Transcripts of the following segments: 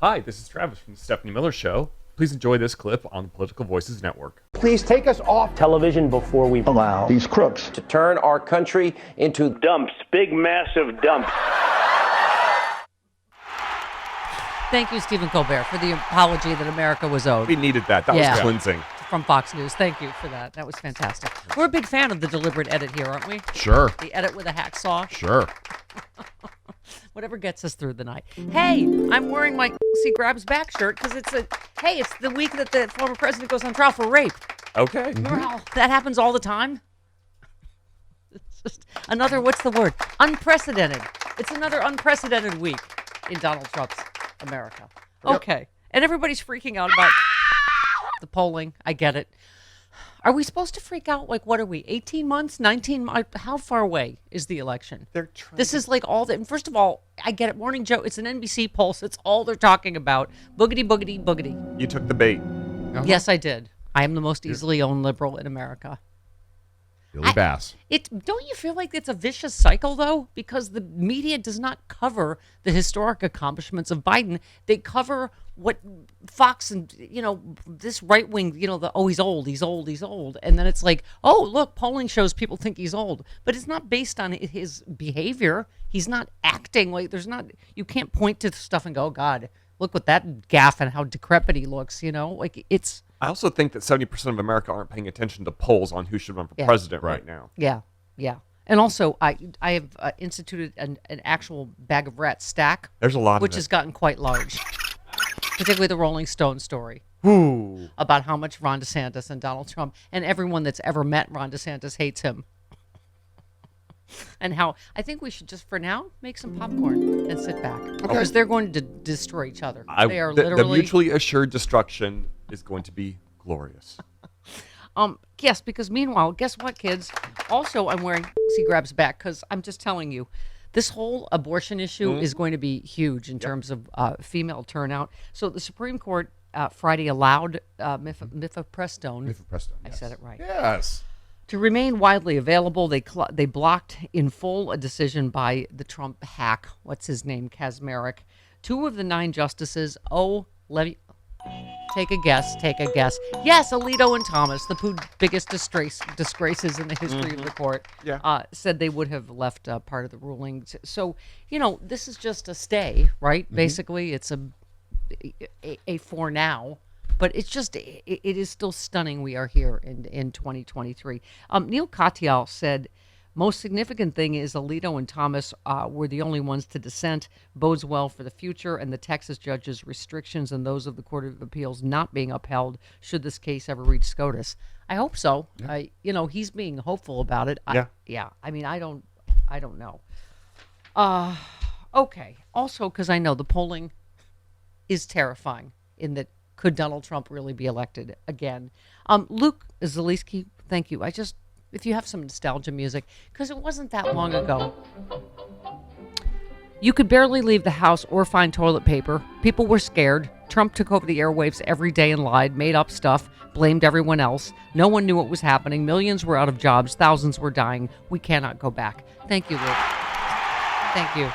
Hi, this is Travis from the Stephanie Miller Show. Please enjoy this clip on the Political Voices Network. Please take us off television before we allow these crooks to turn our country into dumps, big, massive dumps. Thank you, Stephen Colbert, for the apology that America was owed. We needed that. That was cleansing. From Fox News. Thank you for that. That was fantastic. We're a big fan of the deliberate edit here, aren't we? Sure. The edit with a hacksaw. Sure. Whatever gets us through the night. Hey, I'm wearing my C Grabs Back shirt because it's the week that the former president goes on trial for rape. Okay. Remember how that happens all the time? It's just another, what's the word? Unprecedented. It's another unprecedented week in Donald Trump's America. Okay. Yep. And everybody's freaking out about the polling. I get it. Are we supposed to freak out? Like, what are we, 18 months, 19 months? How far away is the election? This is like all that. First of all, I get it. Morning Joe, it's an NBC pulse. It's all they're talking about. Boogity, boogity, boogity. You took the bait. Uh-huh. Yes, I did. I am the most easily owned liberal in America. Billy Bass. Don't you feel like it's a vicious cycle, though? Because the media does not cover the historic accomplishments of Biden. They cover what Fox and, this right wing, he's old. And then it's like, oh, look, polling shows people think he's old. But it's not based on his behavior. He's not acting like you can't point to stuff and go, oh, God, look what that gaffe and how decrepit he looks, it's. I also think that 70% of America aren't paying attention to polls on who should run for president right now. Yeah. And also, I have instituted an actual bag of rats stack. There's a lot which of has gotten quite large, particularly the Rolling Stone story. Ooh. About how much Ron DeSantis and Donald Trump and everyone that's ever met Ron DeSantis hates him. And how I think we should just, for now, make some popcorn and sit back. Because they're going to destroy each other. They are literally... The mutually assured destruction is going to be glorious. Yes, because meanwhile, guess what, kids? Also, I'm wearing C Grabs Back because I'm just telling you, this whole abortion issue is going to be huge in terms of female turnout. So the Supreme Court Friday allowed mifepristone. I said it right. Yes. To remain widely available. They blocked in full a decision by the Trump hack, what's his name, Kaczmarek. 2 of the 9 justices, take a guess. Yes, Alito and Thomas, the biggest disgraces in the history of the court, said they would have left part of the ruling. So, this is just a stay, right? Mm-hmm. Basically, it's a for now. But it's just, it is still stunning we are here in 2023. Neil Katyal said, most significant thing is Alito and Thomas were the only ones to dissent, bodes well for the future, and the Texas judge's restrictions and those of the Court of Appeals not being upheld should this case ever reach SCOTUS. I hope so. Yeah. He's being hopeful about it. I mean, I don't know. Okay. Also, because I know the polling is terrifying in that, could Donald Trump really be elected again? Luke Zaleski, thank you. If you have some nostalgia music, because it wasn't that long ago. You could barely leave the house or find toilet paper. People were scared. Trump took over the airwaves every day and lied, made up stuff, blamed everyone else. No one knew what was happening. Millions were out of jobs. Thousands were dying. We cannot go back. Thank you, Luke. Thank you.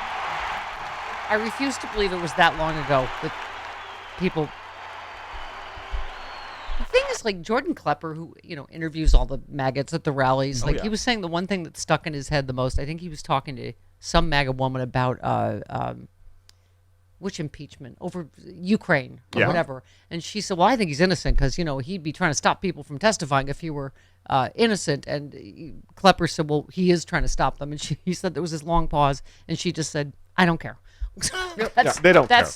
I refuse to believe it was that long ago that people... The thing is, like, Jordan Klepper, who, interviews all the maggots at the rallies, he was saying the one thing that stuck in his head the most, I think he was talking to some MAGA woman about which impeachment? Over Ukraine or whatever. And she said, well, I think he's innocent because, he'd be trying to stop people from testifying if he were innocent. And Klepper said, well, he is trying to stop them. And he said there was this long pause, and she just said, I don't care. They don't care.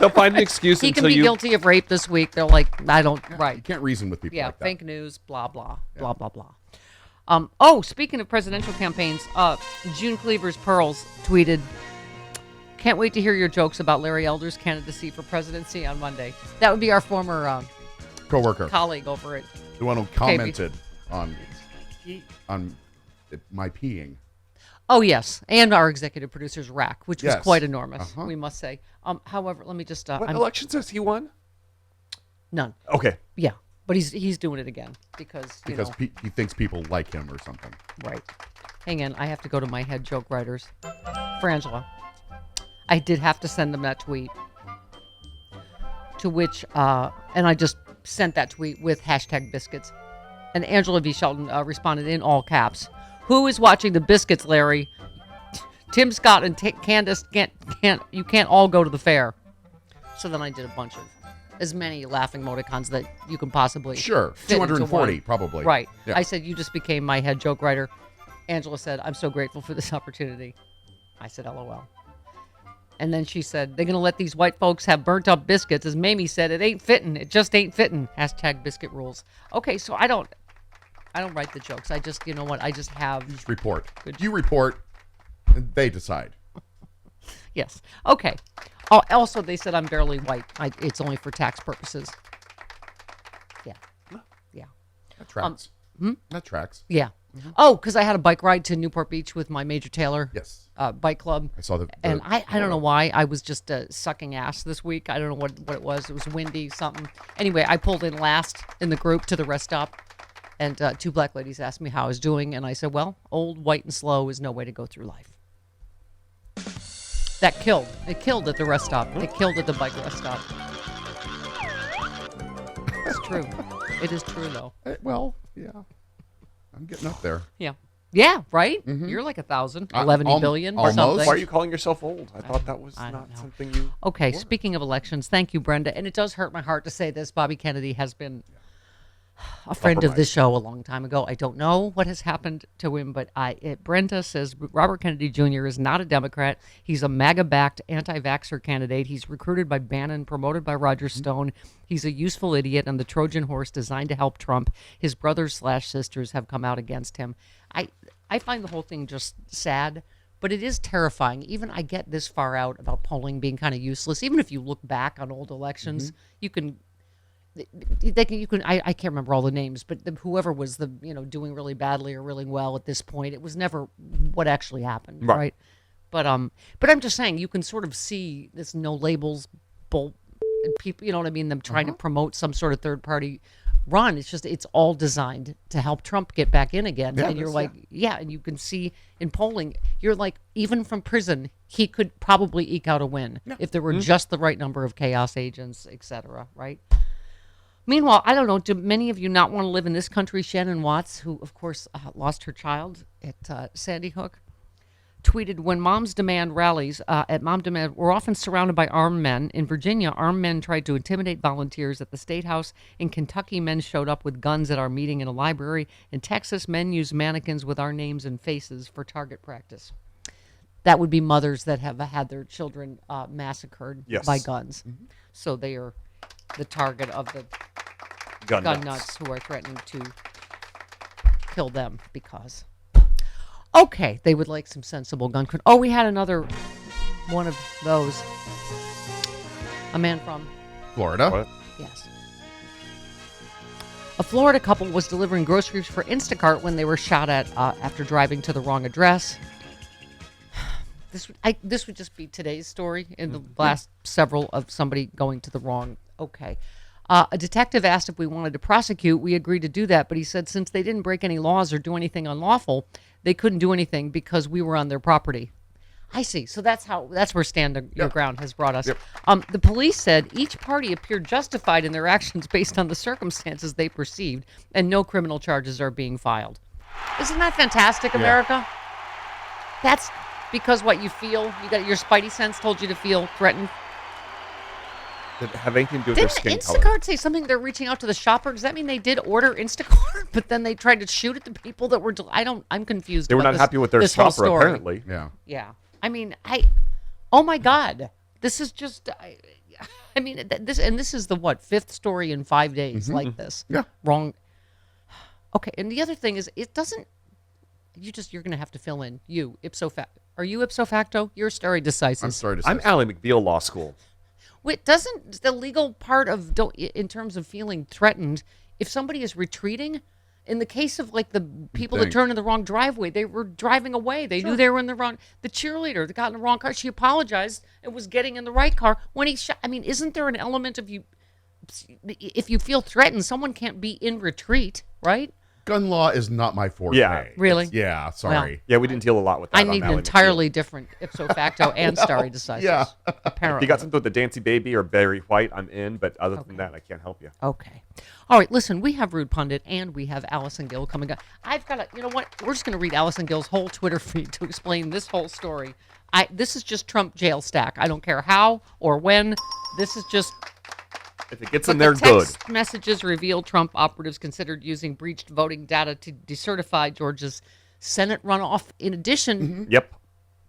They'll find an excuse. He can be guilty of rape this week. They're like, I don't. Right. You can't reason with people. Yeah. Like that. Fake news. Blah blah blah blah blah. Speaking of presidential campaigns, June Cleaver's Pearls tweeted, "Can't wait to hear your jokes about Larry Elder's candidacy for presidency on Monday." That would be our former coworker, colleague over at the one who commented on my peeing. Oh, yes. And our executive producer's rack, which was quite enormous, we must say. However, let me just... what elections has he won? None. Okay. Yeah. But he's doing it again because he thinks people like him or something. Right. Hang on. I have to go to my head joke writers. Frangela. I did have to send them that tweet. To which, and I just sent that tweet with hashtag biscuits. And Angela V. Shelton responded in all caps. Who is watching the biscuits, Larry? Tim Scott and Candace you can't all go to the fair. So then I did a bunch of, as many laughing emoticons that you can possibly Sure. fit into 240 one. probably. Right. Yeah. I said, you just became my head joke writer. Angela said, I'm so grateful for this opportunity. I said, LOL. And then she said, they're going to let these white folks have burnt up biscuits. As Mamie said, it ain't fitting. It just ain't fitting. Hashtag biscuit rules. Okay, so I don't write the jokes. I just, you know what? I just have. Just report. You report, and they decide. Yes. Okay. Oh, also, they said I'm barely white. It's only for tax purposes. Yeah. Yeah. That tracks. That tracks. Yeah. Oh, because I had a bike ride to Newport Beach with my Major Taylor bike club. I saw the and I don't know why. I was just sucking ass this week. I don't know what it was. It was windy, something. Anyway, I pulled in last in the group to the rest stop. And two black ladies asked me how I was doing. And I said, well, old, white, and slow is no way to go through life. That killed. It killed at the rest stop. It killed at the bike rest stop. It's true. It is true, though. Well, yeah. I'm getting up there. Yeah. Yeah, right? You're like 1,000, 11 billion or almost. something. Why are you calling yourself old? I thought that was not something you... Okay, were. speaking of elections, thank you, Brenda. And it does hurt my heart to say this. Bobby Kennedy has been a friend of this show a long time ago. I don't know what has happened to him, but Brenda says Robert Kennedy Jr. is not a Democrat. He's a MAGA-backed anti-vaxxer candidate. He's recruited by Bannon, promoted by Roger Stone. He's a useful idiot and the Trojan horse designed to help Trump. His brothers/sisters have come out against him. I find the whole thing just sad, but it is terrifying. Even I get this far out about polling being kind of useless. Even if you look back on old elections, you can... I can't remember all the names, but whoever was doing really badly or really well at this point, it was never what actually happened, right? But I'm just saying you can sort of see this no labels bull people, you know what I mean? Them trying to promote some sort of third party run. It's all designed to help Trump get back in again. And you're like, and you can see in polling, you're like, even from prison, he could probably eke out a win if there were just the right number of chaos agents, etc. Right? Meanwhile, I don't know, do many of you not want to live in this country? Shannon Watts, who, of course, lost her child at Sandy Hook, tweeted, when Moms Demand rallies at Mom Demand, we're often surrounded by armed men. In Virginia, armed men tried to intimidate volunteers at the State House. In Kentucky, men showed up with guns at our meeting in a library. In Texas, men used mannequins with our names and faces for target practice. That would be mothers that have had their children massacred by guns. So they are the target of the gun nuts who are threatening to kill them because. Okay, they would like some sensible gun control. Oh, we had another one of those. A man from Florida. What? Yes. A Florida couple was delivering groceries for Instacart when they were shot at after driving to the wrong address. This would just be today's story in the last several of somebody going to the wrong. Okay. A detective asked if we wanted to prosecute. We agreed to do that, but he said since they didn't break any laws or do anything unlawful, they couldn't do anything because we were on their property. I see. So that's where Stand Your Ground has brought us. The police said each party appeared justified in their actions based on the circumstances they perceived, and no criminal charges are being filed. Isn't that fantastic, America? That's because what you feel, you got your spidey sense told you to feel threatened. Did it have anything to do with their skin Instacart color? say something? They're reaching out to the shopper. Does that mean they did order Instacart, but then they tried to shoot at the people that were? I'm confused. They were not happy with their shopper, apparently. Yeah. I mean, oh my God, this is just. I mean, this is the fifth story in 5 days like this. Yeah. Wrong. Okay, and the other thing is, it doesn't. You're going to have to fill in. You ipso facto. Are you ipso facto? You're stare decisis. I'm stare decisis. I'm Ally McBeal Law School. Wait, doesn't the legal part of in terms of feeling threatened, if somebody is retreating, in the case of like the people that turned in the wrong driveway, they were driving away. They knew they were in the wrong. The cheerleader that got in the wrong car, she apologized and was getting in the right car when he shot. I mean, isn't there an element of if you feel threatened, someone can't be in retreat, right? gun law is not my forte. Yeah. Really? Yeah, sorry. Yeah, we didn't deal a lot with that. I on need that an one. entirely different ipso facto and stare decisis. Yeah. Apparently. If you got something with the Dancy Baby or Barry White, I'm in. But other than that, I can't help you. Okay. All right, listen, we have Rude Pundit and we have Allison Gill coming up. I've got you know what? We're just going to read Allison Gill's whole Twitter feed to explain this whole story. This is just Trump jail stack. I don't care how or when. This is just... If it gets But in there, the good. text messages reveal Trump operatives considered using breached voting data to decertify Georgia's Senate runoff. In addition Yep.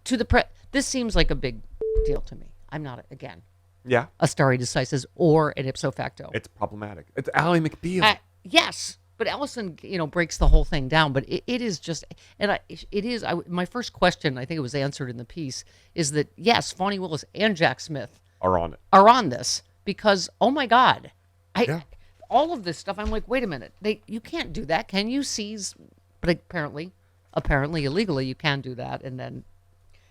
to this seems like a big deal to me. I'm not, again, Yeah. a stare decisis or an ipso facto. It's problematic. It's Ally McBeal. Yes, but Allison, breaks the whole thing down. But it is just, and my first question, I think it was answered in the piece, is that yes, Fani Willis and Jack Smith are on it. are on this because, oh my God, all of this stuff. I'm like, wait a minute, you can't do that, can you? Seize, but apparently illegally you can do that, and then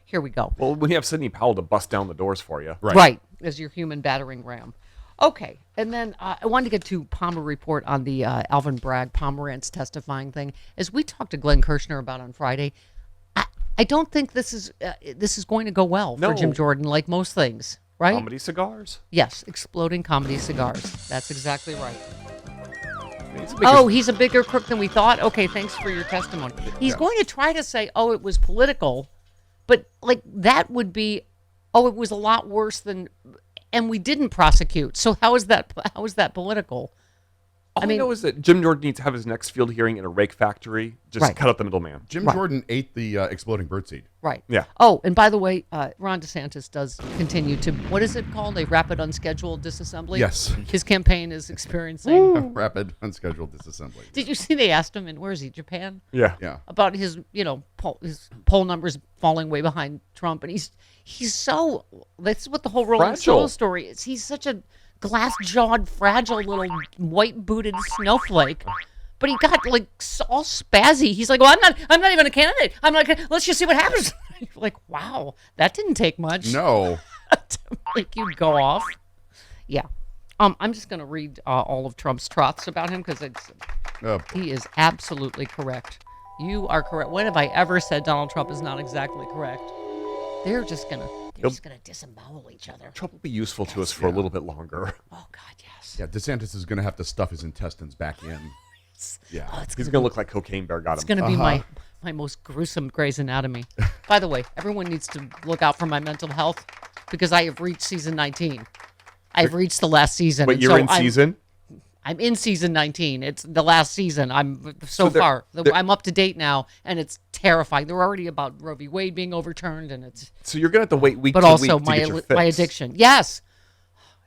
here we go. Well, when you have Sidney Powell to bust down the doors for you. Right, as your human battering ram. Okay, and then I wanted to get to Palmer report on the Alvin Bragg Pomerantz testifying thing. As we talked to Glenn Kirschner about on Friday, I don't think this is going to go well for Jim Jordan, like most things, right? Comedy cigars. Yes, exploding comedy cigars. That's exactly right. He's He's a bigger crook than we thought? Okay, thanks for your testimony. He's going to try to say, it was political, but like that would be, it was a lot worse than... And we didn't prosecute. So how is that political? All I know is that Jim Jordan needs to have his next field hearing in a rake factory. Just cut out the middleman. Jim Jordan ate the exploding birdseed. Right. Yeah. Oh, and by the way, Ron DeSantis does continue to, what is it called? A rapid unscheduled disassembly? Yes. His campaign is experiencing. Rapid unscheduled disassembly. Did you see they asked him where is he, Japan? Yeah. Yeah. About his, his poll numbers falling way behind Trump. And he's so, that's what the whole Rolling Stone story is. He's such a glass-jawed, fragile little white-booted snowflake. But he got like all spazzy. He's like, "Well, I'm not even a candidate. I'm like, let's just see what happens." You're like, wow, that didn't take much. No. To make you go off. Yeah. I'm just gonna read all of Trump's troths about him because he is absolutely correct. You are correct. When have I ever said Donald Trump is not exactly correct? They're just gonna disembowel each other. Trump will be useful to us for a little bit longer. Oh God, yes. Yeah, DeSantis is gonna have to stuff his intestines back in. Yeah. He's going to look like Cocaine Bear got him. It's going to be my most gruesome Grey's Anatomy. By the way, everyone needs to look out for my mental health because I have reached season 19. I've reached the last season. But you're in season? I'm in season 19. It's the last season. I'm far. I'm up to date now, and it's terrifying. They're already about Roe v. Wade being overturned, and it's... So you're going to have to wait week but to also week to get your fix. my addiction. Yes.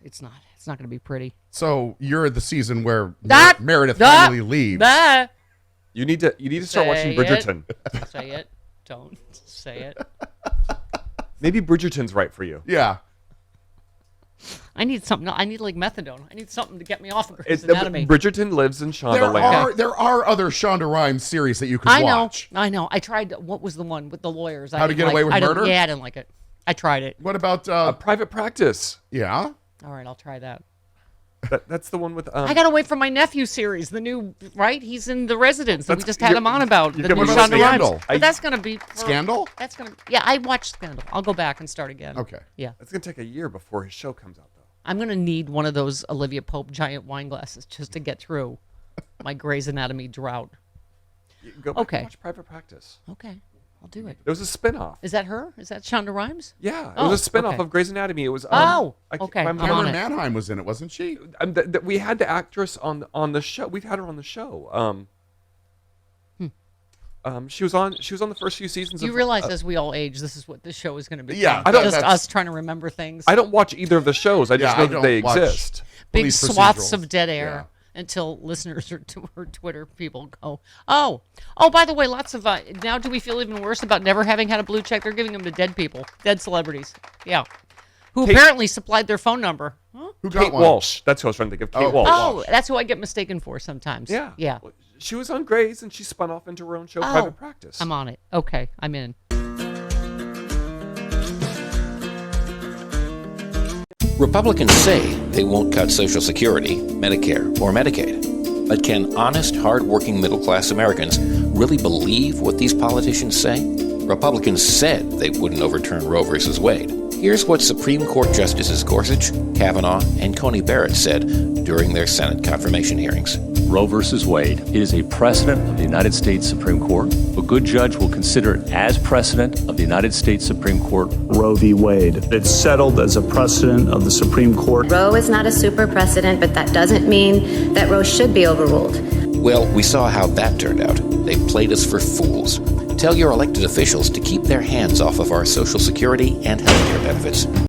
It's not going to be pretty. So you're the season where Meredith finally leaves. You need to start watching Bridgerton. Say it. Don't say it. Maybe Bridgerton's right for you. Yeah. I need something. I need like methadone. I need something to get me off of Grey's Anatomy. Bridgerton lives in Shondaland. There are other Shonda Rhimes series that you could watch. I know. I tried. What was the one with the lawyers? How to Get Away with Murder? Yeah, I didn't like it. I tried it. What about Private Practice? Yeah. All right, I'll try that. That's the one with. I gotta wait for my nephew series, the new He's in The Residence that we just had him on about. The new Shonda Rhimes. But that's gonna be Scandal. That's gonna. Yeah, I watched Scandal. I'll go back and start again. Okay. Yeah. It's gonna take a year before his show comes out, though. I'm gonna need one of those Olivia Pope giant wine glasses just to get through my Grey's Anatomy drought. Go back and watch Private Practice. Okay. I'll do it. There was a spin-off. Is that her? Is that Shonda Rhimes? Yeah, it was a spin-off of Grey's Anatomy. It was okay. Cameron Manheim was in it, wasn't she? We had the actress on the show. We've had her on the show. She was on the first few seasons. You realize as we all age, this is what this show is going to be. Yeah, just us trying to remember things. I don't watch either of the shows. I just know that they exist. Big swaths of dead air. Until listeners or Twitter people go, oh, by the way, lots of, now do we feel even worse about never having had a blue check? They're giving them to dead people, dead celebrities. Yeah. Who apparently supplied their phone number. Huh? Who got Kate one? Walsh. That's who I was trying to think of. Kate Walsh. Oh, that's who I get mistaken for sometimes. Yeah. Yeah. She was on Grey's and she spun off into her own show, Private Practice. I'm on it. Okay, I'm in. Republicans say they won't cut Social Security, Medicare, or Medicaid. But can honest, hard-working middle-class Americans really believe what these politicians say? Republicans said they wouldn't overturn Roe v. Wade. Here's what Supreme Court Justices Gorsuch, Kavanaugh, and Coney Barrett said during their Senate confirmation hearings. Roe v. Wade is a precedent of the United States Supreme Court. A good judge will consider it as precedent of the United States Supreme Court. Roe v. Wade. It's settled as a precedent of the Supreme Court. Roe is not a super precedent, but that doesn't mean that Roe should be overruled. Well, we saw how that turned out. They played us for fools. Tell your elected officials to keep their hands off of our Social Security and health care benefits.